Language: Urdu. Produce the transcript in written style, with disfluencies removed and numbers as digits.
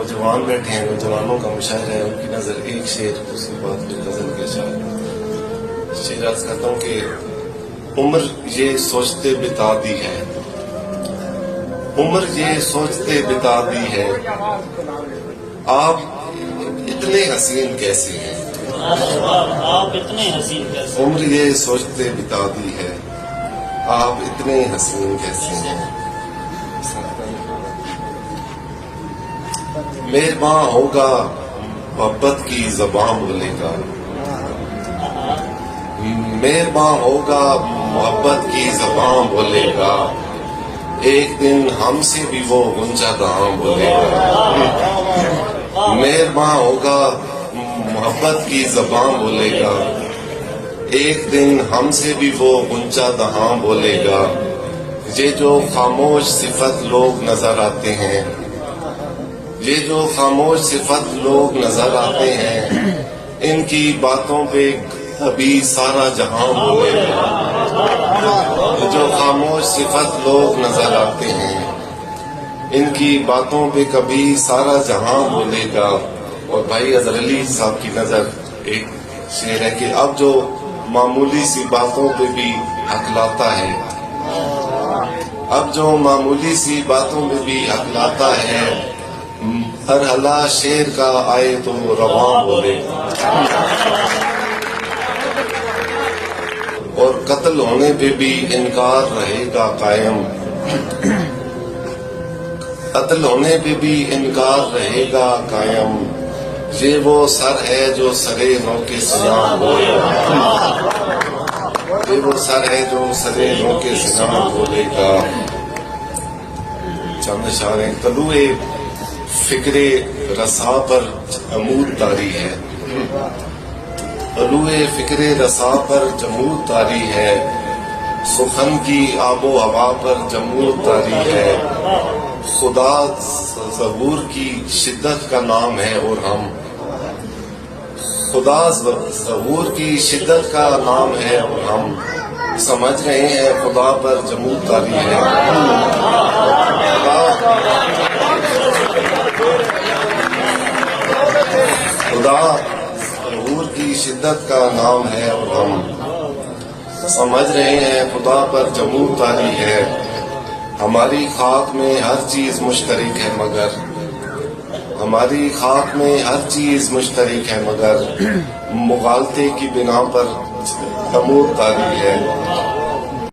نوجوان بیٹھے ہیں، نوجوانوں کا مشاعرہ ہے، ان کی نظر ایک شعر، اس کے بعد پھر غزل کے اشعار۔ شعر عرض کرتا ہوں کہ عمر یہ سوچتے بتا دی ہے، عمر یہ سوچتے بتا دی ہے، آپ اتنے حسین کیسے ہیں، آپ اتنے حسین کیسے، عمر یہ سوچتے بتا دی ہے، آپ اتنے حسین کیسے ہیں۔ مہرباں ہوگا محبت کی زبان بولے گا، مہرباں ہوگا محبت کی زبان بولے گا، ایک دن ہم سے بھی وہ غنچہ دام بولے گا۔ مہرباں ہوگا محبت کی زبان بولے گا، ایک دن ہم سے بھی وہ غنچہ دہاں بولے گا۔ یہ جو خاموش صفت لوگ نظر آتے ہیں، یہ جو خاموش صفت لوگ نظر آتے ہیں، ان کی باتوں پہ کبھی سارا جہاں بولے گا۔ یہ جو خاموش صفت لوگ نظر آتے ہیں، ان کی باتوں پہ کبھی سارا جہاں بولے گا۔ اور بھائی اظہر علی صاحب کی نظر ایک شعر ہے کہ اب جو معمولی سی باتوں پہ بھی ہکلاتا ہے، اب جو معمولی سی باتوں پہ بھی ہکلاتا ہے، ہر حلا شیر کا آئے تو رواں بولے گا۔ اور قتل ہونے پہ بھی انکار رہے گا قائم، قتل ہونے پہ بھی انکار رہے گا قائم، یہ وہ سر ہے جو سرے نو کے سیاں بولے گا، یہ وہ سر ہے جو سرے نو کے سیاں بولے گا۔ چند اشعار ہیں۔ طلوع فکر رسا پر جمود طاری ہے، طلوع فکر رسا پر جمود طاری ہے، سخن کی آب و ہوا پر جمود طاری ہے، خدا ظہور کی شدت کا نام ہے اور ہم، خدا ظہور کی شدت کا نام ہے اور ہم سمجھ رہے ہیں خدا پر جمود طاری ہے۔ خدا ظہور کی شدت کا نام ہے اور ہم سمجھ رہے ہیں خدا پر جمود طاری ہے۔ ہماری خاک میں ہر چیز مشترک ہے مگر، ہماری خاک میں ہر چیز مشترک ہے مگر، مغالطے کی بنا پر جمود طاری ہے۔